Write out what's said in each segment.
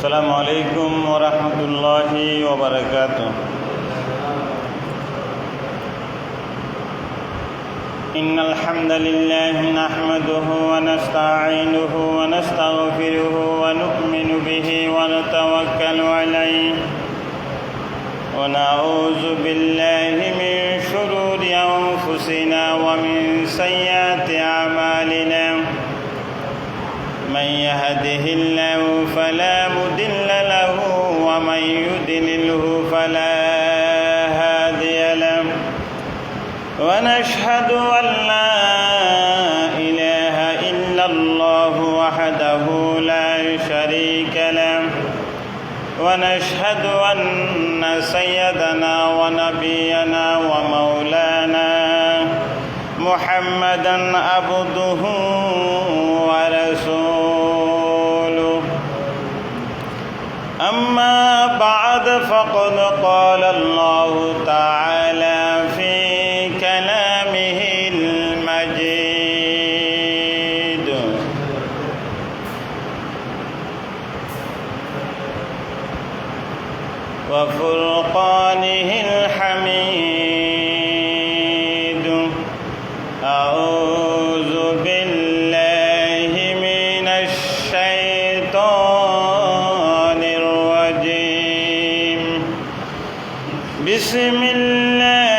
السلام عليكم ورحمة الله وبركاته. إن الحمد لله نحمده ونستعينه ونستغفره ونؤمن به ونتوكل عليه ونعوذ بالله من شرور أنفسنا ومن سيئات أعمالنا. من يهده الله فلا مضل له ومن يضلله فلا هادي له ونشهد أن لا إله إلا الله وحده لا شريك له ونشهد أن سيدنا ونبينا ومولانا محمدًا عبده ورسوله. أما بعد فقد قال الله تعالى في كلامه المجيد: وفرقانه الحميد. أعوذ بالله من الشيطان الرجيم. بسم الله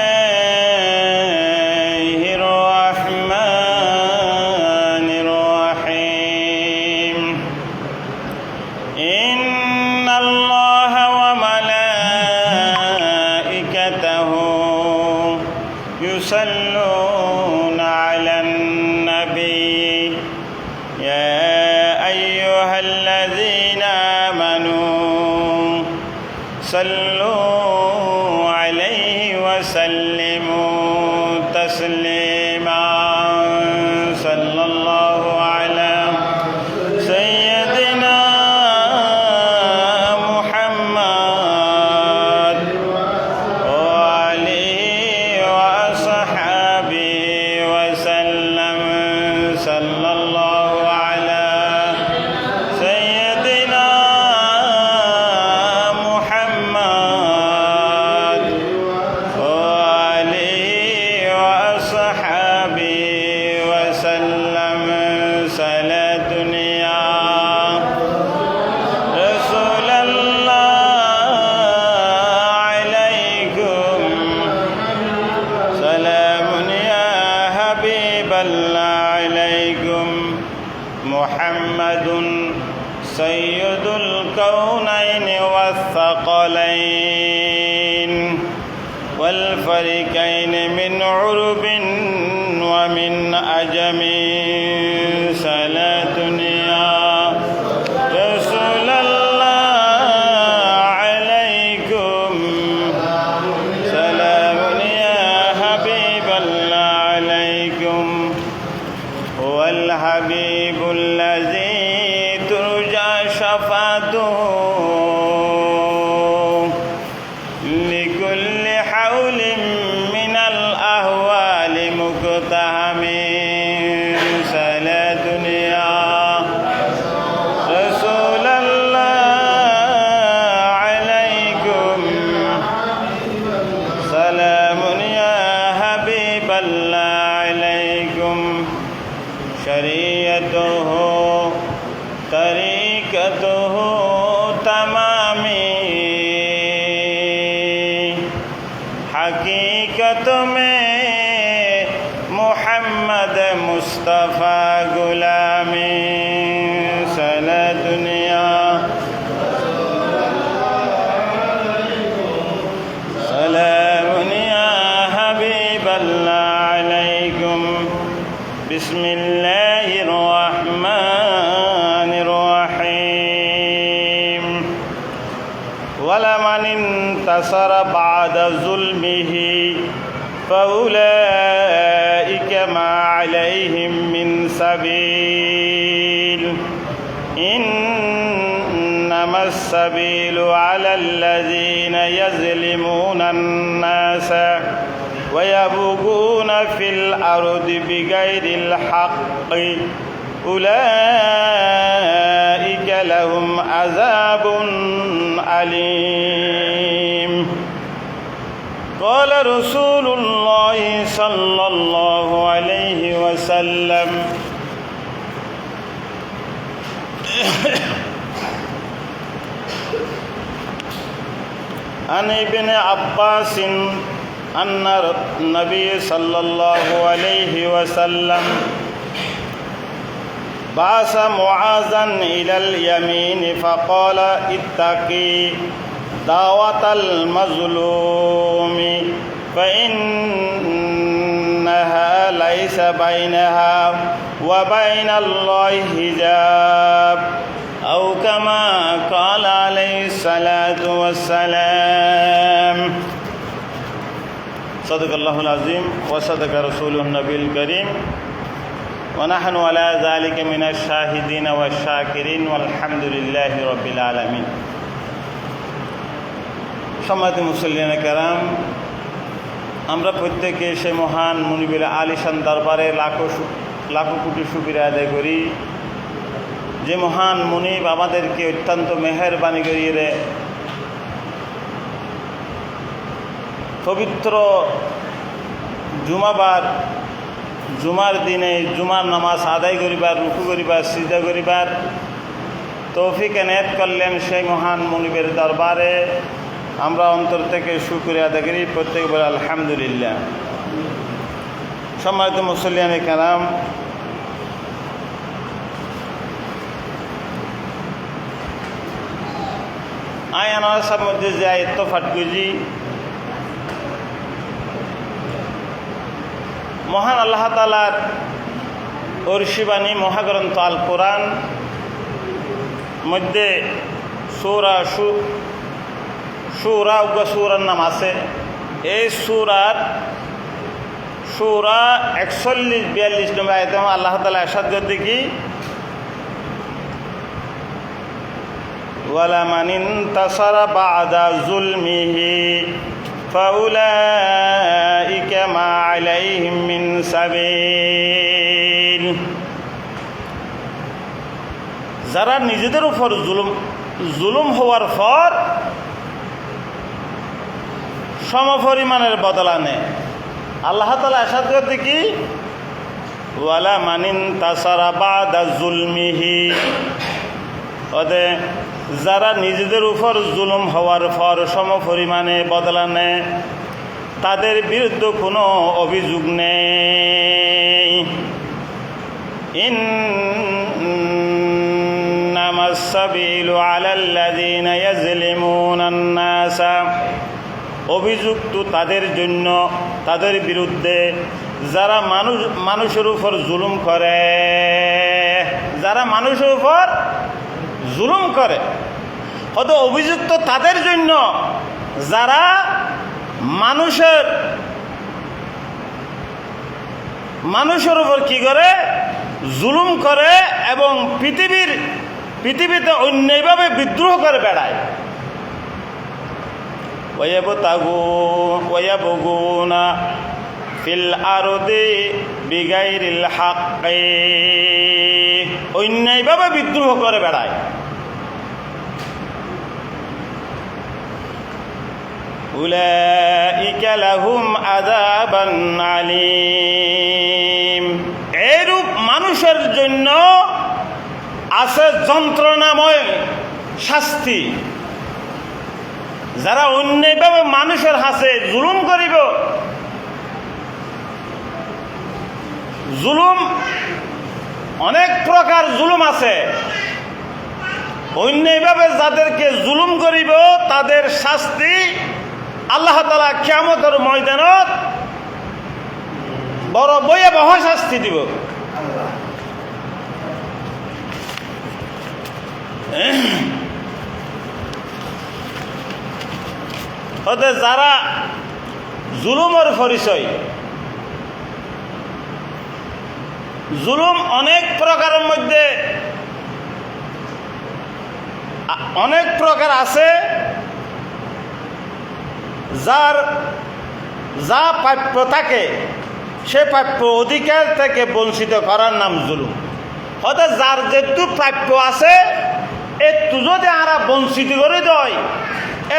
الرحمن الرحيم. إن الله وملائكته يصلون على النبي يا أيها الذين آمنوا صلوا عليه وسلموا تسليما. صلى الله على سيدنا محمد وآله وأصحابه وسلم. صلى الله على سيدنا محمد وآله وأصحابه وسلم. صلاة يا رسول الله عليكم، سلام يا حبيب الله عليكم. محمد سيد الكونين والثقلين والفريقين من عرب ومن أجم. صلاة يا رسول الله عليكم، سلام يا حبيب الله عليكم. هو الحبيب الذي ترجى شفاعته لكل حول من الأهوال مقتحم. صلاة يا رسول الله عليكم، سلام يا حبيب الله عليكم. شريعته طریقته تمامی، حقیقت میں محمد مصطفیٰ غلامی. صلاة دنیا سلام یا حبیب اللہ علیکم. بسم اللہ الرحمن الرحیم. ولمن انتصر بعد ظلمه فأولئك ما عليهم من سبيل. إنما السبيل على الذين يظلمون الناس ويبغون في الأرض بغير الحق أولئك لهم عذاب أليم قال رسول الله صلى الله عليه وسلم عن ابن عباس أن النبي صلى الله عليه وسلم بعث معاذا إلى اليمين فقال اتقي دعوة المظلوم فإنها ليس بينها وبين الله حجاب أو كما قال عليه الصلاة والسلام صدق الله العظيم وصدق رسوله النبي الكريم ونحن على ذلك من الشاهدين والشاكرين والحمد لله رب العالمين সম্মানিত মুসল্লিয়ানে কেরাম, আমরা প্রত্যেকে সে মহান মুনিবের আলিশান দরবারে লাখো কোটি শুকরিয়া আদায় করি যে মহান মুনিব আমাদেরকে অত্যন্ত মেহেরবানি করিয়ে পবিত্র জুমার দিনে জুমার নামাজ আদায় করিবার, রুকু করিবার, সিজদা করিবার তৌফিক এনায়েত করলেন। সেই মহান মুনিবের দরবারে আমরা অন্তর থেকে শুকরিয়া আদায় করি, প্রত্যেক বলে আলহামদুলিল্লাহ। সম্মানিত মুসল্লিয়ানে কেরাম, আয়ানার মধ্যে যে আয়াত পাঠ করেছি, মহান আল্লাহ তাআলার ঐশীবাণী মহাগ্রন্থ আল কোরআন মধ্যে সূরা সূরার নাম আছে। এই সূরা 41-42 নম্বর আয়াতে আল্লাহ তাআলা ইরশাদ করতে কি, ওয়ালা মান ইনতাসারা বা'দা যুলমিহি ফাউলাইকা মা আলাইহিম মিন সাবিল। যারা নিজেদের উপর জুলুম হওয়ার পর সমপরিমাণের বদলা নেয়, আল্লাহ তাআলা ইরশাদ করতে কি, ওয়ালা মান ইনতাসারা বা'দা যুলমিহি, যারা নিজেদের উপর জুলুম হওয়ার পর সমপরিমাণে বদলা নেয় তাদের বিরুদ্ধে কোনো অভিযোগ নেই। ইন্নামাস সাবিলু আলাল্লাযীনা ইয়াজলিমুনান নাসা, অভিযুক্ত তাদের জন্য, তাদের বিরুদ্ধে যারা মানুষের উপর জুলুম করে, যারা মানুষের উপর জুলুম করে। কত অভিযুক্ত তাদের জন্য যারা মানুষের উপর কি করে, জুলুম করে এবং পৃথিবীতে অন্যায়ভাবে বিদ্রোহ করে বেড়ায়। ওয়ায়াবগুনা ফিল আরদি বিগাইরিল হাক্কি, অন্যায়ভাবে বিদ্রোহ করে বেড়ায়। উলাইকা লাহুম আযাবান আলীম, এরূপ মানুষের জন্য আছে যন্ত্রণাময় শাস্তি। যারা অন্যায়ভাবে মানুষের হাতে জুলুম করিব, জুলুম অনেক প্রকার জুলুম আছে, অন্যায়ভাবে যাদেরকে জুলুম করিব তাদের শাস্তি আল্লাহ তাআলা কিয়ামতের ময়দানত বড় ভয়াবহ শাস্তি দিব। যারা জুলুমের পরিচয়, জুলুম অনেক প্রকারের মধ্যে অনেক প্রকার আছে। যার যা প্রাপ্য থাকে সে প্রাপ্য অধিকার থেকে বঞ্চিত করার নাম জুলুম। হয়তো যার যেটু প্রাপ্য আছে একটু যদি আরা বঞ্চিত করে দেয়,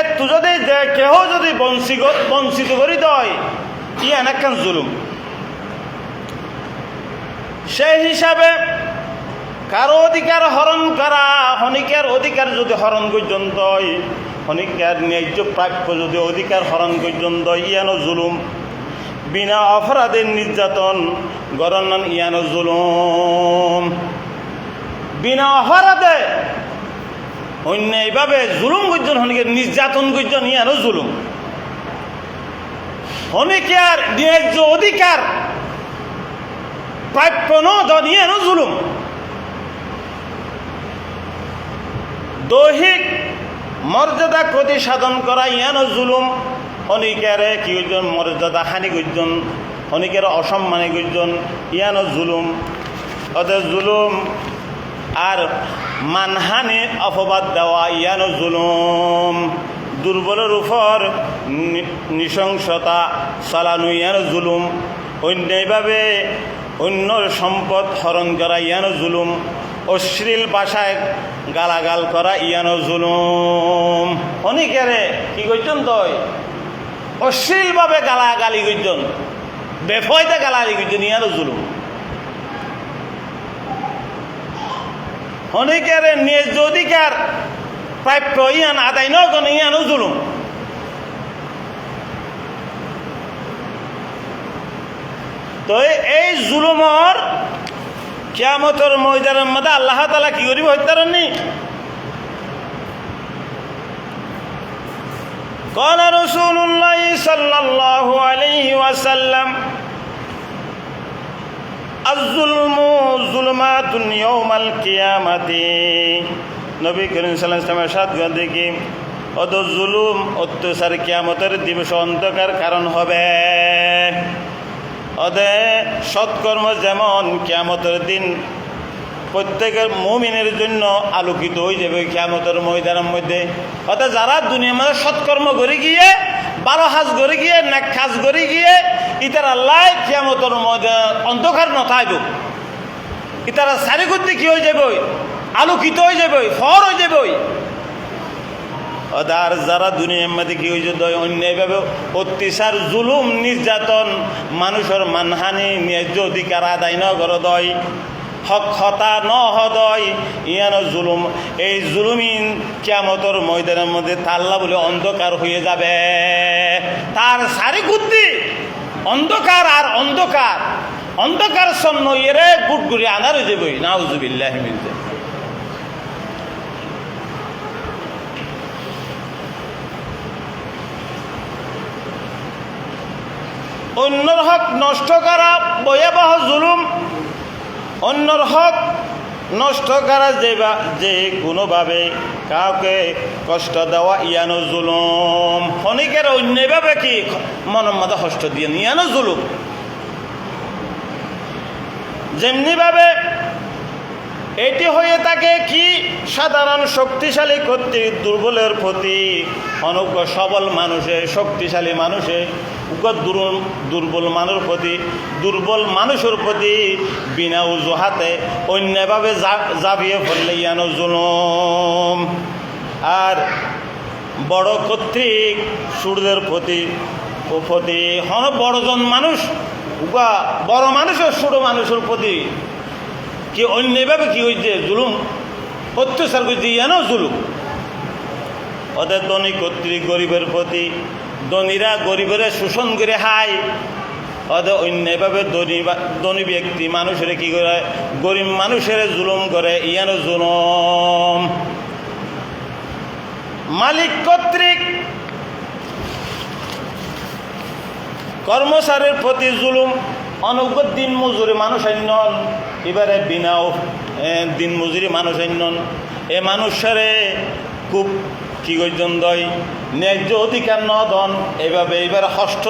একটু যদি কেহ যদি বঞ্চিত করে দেয়, ইয়ান একখান জুলুম। সেই হিসাবে কারো অধিকার হরণ করা, হনিকার অধিকার যদি হরণ পর্যন্ত, হনিকার ন্যায্য প্রাপ্য যদি অধিকার হরণ পর্যন্ত, ইয়ানো জুলুম। বিনা অপরাধের নির্যাতন গণনান ইয়ানো জুলুম। বিনা অপরাধে অন্যায়ভাবে জুলুম করছেন, হনিকের নির্যাতন করছেন, ইয়ানো জুলুম। হনিকার ন্যায্য অধিকার প্রাপ্য নদন ইয়ানো জুলুম। দৈহিক মর্যাদা ক্ষতি সাধন করা ইয়ানো জুলুম। হনিকারে কি করছেন মর্যাদা হানি করছেন, হনিকের অসম্মানী করছেন, ইয়ানো জুলুম। অতএব জুলুম আর মানহানি অপবাদ দেওয়া ইয়ানো জুলুম। দুর্বলের উপর নৃশংসতা চালানো ইয়ানো জুলুম। অন্যায়ভাবে অন্যর সম্পদ হরণ করা ইয়ানো জুলুম। অশ্লীল ভাষায় গালাগাল করা ইয়ানো জুলুম। অনেকেরে কি করছেন তই অশ্লীলভাবে গালাগালি করছেন, বেফয়দা গালাগালি করছেন, ইয়ানো জুলুম। অনেকের ন্যায্য অধিকার প্রাপ্য ইয়ান আদায় নগণ ইয়ানো জুলুম। তো এই জুলুমর কিয়ামতের ময়দানের মধ্যে আল্লাহ তাআলা কি করিব হত্যারণনি। قال رسول الله صلى الله عليه وسلم الظلم ظلمات يوم القيامة। নবী করিম সাল্লাল্লাহু আলাইহি ওয়াসাল্লাম ارشاد করে কি অত জুলুম অত্যাচার কিয়ামতের দিবসে অন্ধকার কারণ হবে। অদে সৎকর্ম যেমন কিয়ামতের দিন প্রত্যেকের মুমিনের জন্য আলোকিত হয়ে যাবে কিয়ামতের ময়দানের মধ্যে। অর্থাৎ যারা দুনিয়ার মধ্যে সৎকর্ম করে গিয়ে, ভালো কাজ করে গিয়ে, নেক কাজ করে গিয়ে ইতার আল্লাহ কিয়ামতের মধ্যে অন্ধকার নথাইব, ইতারা সারি করতে কি হয়ে যাবে, আলোকিত হয়ে যাবে, ফর হয়ে যাবে। আর যারা দুনিয়ার মধ্যে কি হয়েছে অন্যায়ভাবে অত্যাচার জুলুম নির্যাতন, মানুষের মানহানি, ন্যায্য অধিকার আদায় ন কর দয়, হক হতা ন হদয়, ইয়ানো জুলুম। এই জুলুমিন কিয়ামতের ময়দানের মধ্যে তাল্লা বলে অন্ধকার হয়ে যাবে। তার সারি কুদ্দি অন্ধকার আর অন্ধকার, অন্ধকার সন্ন এরে বুট ঘুরে আনার হয়ে যাবে। নাউজুবিল্লাহি মিন যালিক। অন্যর হক নষ্ট করা ভয়াবহ জুলুম। অন্যর হক নষ্ট করা যে কোনোভাবে কাউকে কষ্ট দেওয়া ইয়ানো জুলুম। ক্ষণিকের অন্যভাবে কি মনের মধ্যে কষ্ট দিয়ে ইয়ানো জুলুম। যেমনিভাবে এটি হয়ে থাকে কি সাধারণ শক্তিশালী কর্তৃক দুর্বলের প্রতি, অনুজ্ঞ সবল মানুষে, শক্তিশালী মানুষে দুর্বল মানুষের প্রতি, দুর্বল মানুষের প্রতি বিনা অজুহাতে অন্যভাবে জাবিয়ে পড়লে ইয়ানো জুলুম। আর বড় কর্তৃক সুরদের প্রতি হন বড়জন মানুষ, বড় মানুষের ছোট মানুষের প্রতি কি অন্যভাবে কি হয়েছে জুলুম অত্যাচার করছে ইয়ানো জুলুম। ওদের ধনী কর্তৃক গরিবের প্রতি, ধনীরা গরিবের শোষণ করে হায়, ওদের অন্যভাবে ধনী ব্যক্তি মানুষের কি করে গরিব মানুষের জুলুম করে ইয়ানো জুলুম। মালিক কর্তৃক কর্মচারীর প্রতি জুলুম। অনুজ্ঞ দিন মজুরি মানুষ আইনন, এবারে বিনা দিন মজুরি মানুষ আইনন। এ মানুষেরে খুব কি করছেন দয় ন্যায্য অধিকার ন দন, এভাবে এবার হস্ত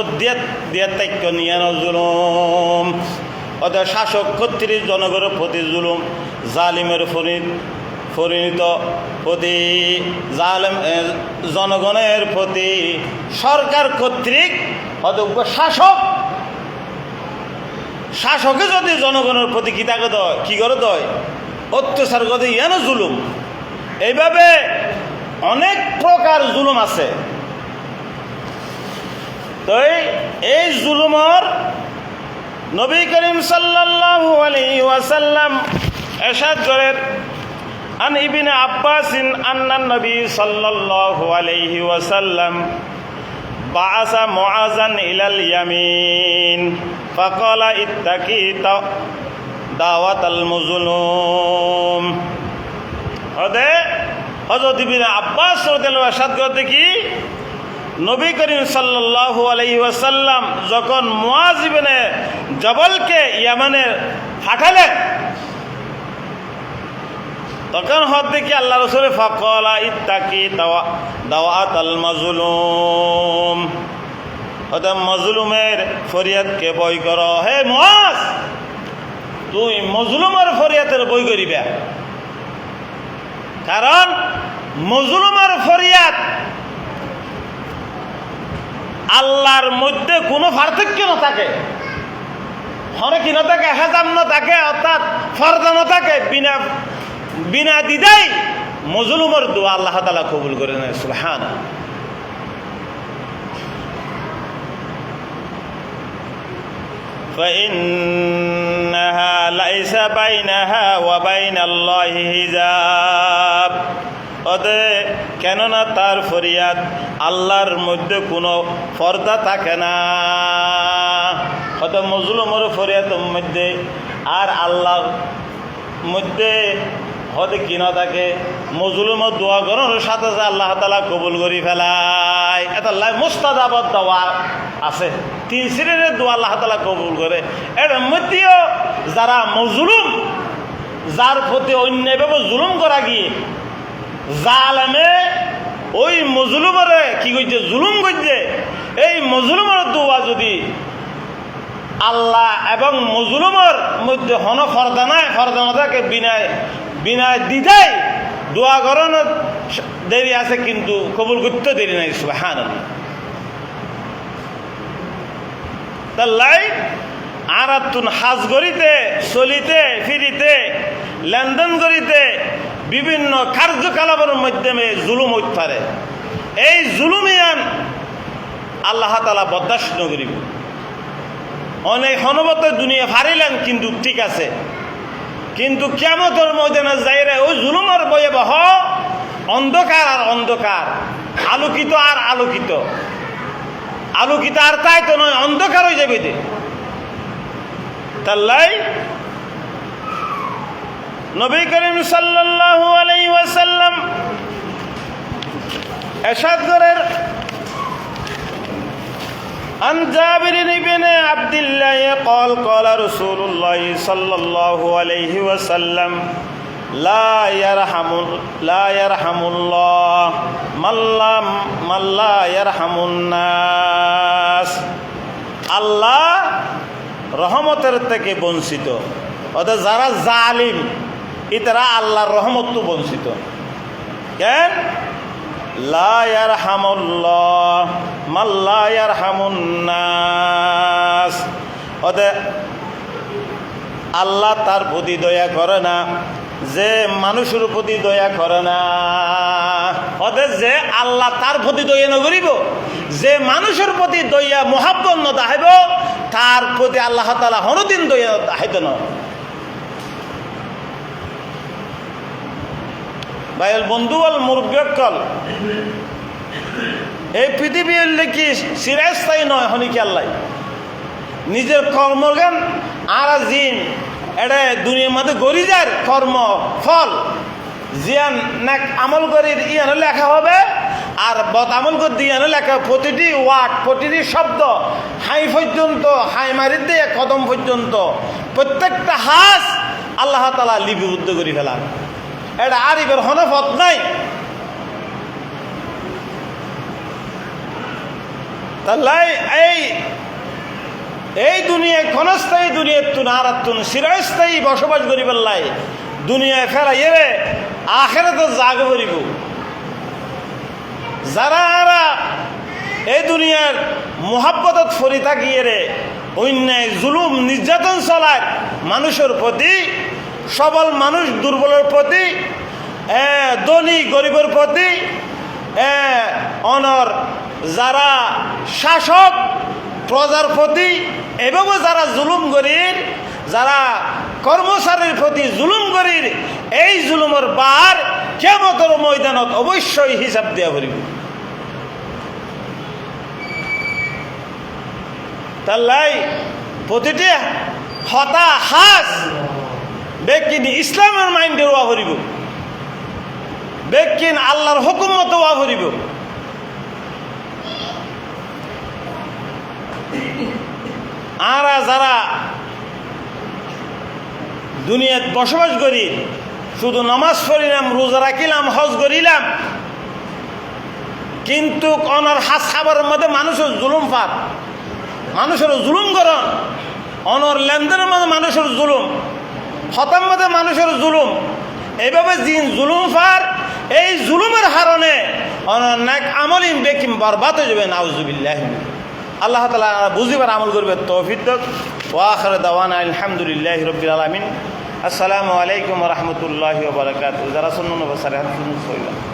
দিয়ে তাক্য নিয়ে জুলুম। অর্থাৎ শাসক কর্তৃক জনগণের প্রতি জুলুম। জালিমের পরিণত প্রতি জালেম জনগণের প্রতি সরকার কর্তৃক অযোগ্য শাসকে যদি জনগণের প্রতি কি করে দয় অত্যাচার করতে ইয়ানো জুলুম। এইভাবে অনেক প্রকার জুলুম আছে। তো এই জুলুমর নবী করিম সাল্লাল্লাহু আলাইহি ওয়াসাল্লাম ইরশাদ করেন, আন ইবনে আব্বাস আন্না নবী সাল্লাল্লাহু আলাইহি ওয়াসাল্লাম বাআসা মুআযান ইলাল ইয়ামিন ফাকালা ইত্তাকি দাওয়াতাল মাজলুম। হযরত ইবনে আব্বাস রাদিয়াল্লাহু আনহু ইরশাদ করতে কি, নবী করিম সাল্লাল্লাহু আলাইহি ওয়াসাল্লাম যখন মুআজ ইবনে জবলকে ইয়ামানে পাঠালেন, তখন হতে কি আল্লাহ রাসূল ফাকালা ইত্তাকি দাওয়াতাল মাজলুম, হতে মাজলুমের ফরিয়াদকে ভয় করো। হে মুআজ, তুই মাজলুমের ফরিয়াদের ভয় করিবে, কারণ মাজলুমের ফরিয়াদ আল্লাহর মধ্যে কোনো পার্থক্য না থাকে, কি না থাকে, হেজাম না থাকে, অর্থাৎ ফরজ না থাকে, বিনা দিদাই মজলুমের দোয়া আল্লাহ তাআলা কবুল করে নেয়। সুবহানাল্লাহ। فإنها ليس بينها وبين الله حجاب। কেননা তার ফরিয়াদ আল্লাহর মধ্যে কোনো পর্দা থাকে না। হয়তো মজলুমের ফরিয়াদের মধ্যে আর আল্লাহর মধ্যে হয়তো কি না থাকে, মজলুমের দোয়া করার সাথে সাথে আল্লাহ তাআলা কবুল করে ফেলায়। এটা মুস্তাজাবাত দোয়া আছে, 3 শ্রেণীর দোয়া আল্লাহ তাআলা কবুল করে। এর মধ্যেও যারা মজলুম, যার প্রতি অন্যায়ভাবে জুলুম করা গিয়ে জালেমে ওই মজলুমরে কি করছে, জুলুম করছে, এই মজলুমের দোয়া যদি আল্লাহ এবং মজলুমের মধ্যে হন ফরদা নাই, ফরদা না থাকে, বিনা দিদাই দোয়া করানোর দেরি আছে, কিন্তু কবুল করতে দেরি নাই। সুবহানাল্লাহ। তাই আরাতুন হাজ করিতে, চলিতে ফিরিতে, লেনদেন করিতে, বিভিন্ন কার্যকলাপের মাধ্যমে জুলুম হইতে পারে। এই জুলুমিয়ান আল্লাহ তাআলা বরদাস্ত করিব। অনেক হনবত দুনিয়া ফারিলেন, কিন্তু ঠিক আছে, কিন্তু কিয়ামতের ময়দানে যাইরে ওই জুলুমের ভয়াবহ অন্ধকার আর অন্ধকার, আলোকিত আর আলোকিত, আলোকিত আর তাই তো নয়, অন্ধকার হয়ে যাবে। তাই নবী করিম সাল্লাল্লাহু আলাইহি ওয়াসাল্লাম ইরশাদ করেন, عن جابر بن عبد الله قال قال رسول الله صلى الله عليه وسلم لا يرحم الله من لا يرحم الناس। আল্লাহ রহমতের থেকে বঞ্চিত, অর্থাৎ যারা জালিম এরা আল্লাহর রহমত তো বঞ্চিত। কেন? লা ইয়ারহামুল্লাহ মান লা ইয়ারহামুন নাস। অর্থাৎ আল্লাহ তার প্রতি দয়া করে না যে মানুষের প্রতি দয়া করে না। অর্থাৎ যে আল্লাহ তার প্রতি দয়া নকরিব, যে মানুষের প্রতি দয়া মোহাব্বত ন দেখাইব, তার প্রতি আল্লাহ তাআলা হনদিন দয়া দেখাইত না। ভাইয়ের বন্ধু বল, মুরব্বীকল, এই পৃথিবীর লেখি চিরস্থায়ী নয়। হনিকি আল্লাহ নিজের কর্মজ্ঞান আর জিন এটা দুনিয়ার মধ্যে গড়ি যায় কর্ম ফল, জিয়ান নাক আমল করে ইয়ানো লেখা হবে, আর বদ আমল করে দিয়ানো লেখা। প্রতিটি ওয়ার্ড, প্রতিটি শব্দ, হাই পর্যন্ত, হাই মারি দিয়ে কদম পর্যন্ত প্রত্যেকটা হাস আল্লাহ তাআলা লিপিবদ্ধ করে ফেলান। এটা আরিফের হনফত নাই। তাহলে এই দুনিয়ায় ক্ষণস্থায়ী দুনিয়ার তুন আর তুন চিরস্থায়ী বসবাস করি পেলাই দুনিয়ায় ফেলাই এরে আখিরাতে জাগ করিব। যারা এই দুনিয়ার মোহাব্বতত ফরি থাকিয়ে রে অন্যায় জুলুম নির্যাতন চলায় মানুষের প্রতি, সবল মানুষ দুর্বলের প্রতি, ধনী গরিবের প্রতি, অনর যারা শাসক প্রজার প্রতি, এভাবে যারা জুলুম করির, যারা কর্মচারীর প্রতি জুলুম করির, এই জুলুমের বার কিয়ামতের ময়দানত অবশ্যই হিসাব দেওয়া করিব। তাল্লাই প্রতিটি হতাশ ব্যক্তি ইসলামের মাইন্ডে ওয়া করিব, ব্যক্তি আল্লাহর হুকুম মতো ওয়া করিব। আর যারা দুনিয়াত বসবাস করি, শুধু নামাজ পড়িলাম, রোজা রাখিলাম, হজ করিলাম, কিন্তু অনার হাত খাবারের মধ্যে মানুষের জুলুম পার, মানুষের জুলুম করন, অনর লেনদেনের মধ্যে মানুষের জুলুম, হতার মধ্যে মানুষের জুলুম, এইভাবে জিন জুলুম পার, এই জুলুমের কারণে অনর নাক আমলিন বেকিম বরবাদ হয়ে যাবে। নাউজুবিল্লাহ। আল্লাহ তাআলা বুঝিবার আমল করবে তৌফিক দাও। ওয়া আখিরু দাওয়ানা আলহামদুলিল্লাহি রাব্বিল আলামিন। আসসালামু আলাইকুম ওয়া রাহমাতুল্লাহি ওয়া বারাকাতুহু। যারা সুন্নাহ নবী সাল্লাল্লাহু আলাইহি ওয়াসাল্লাম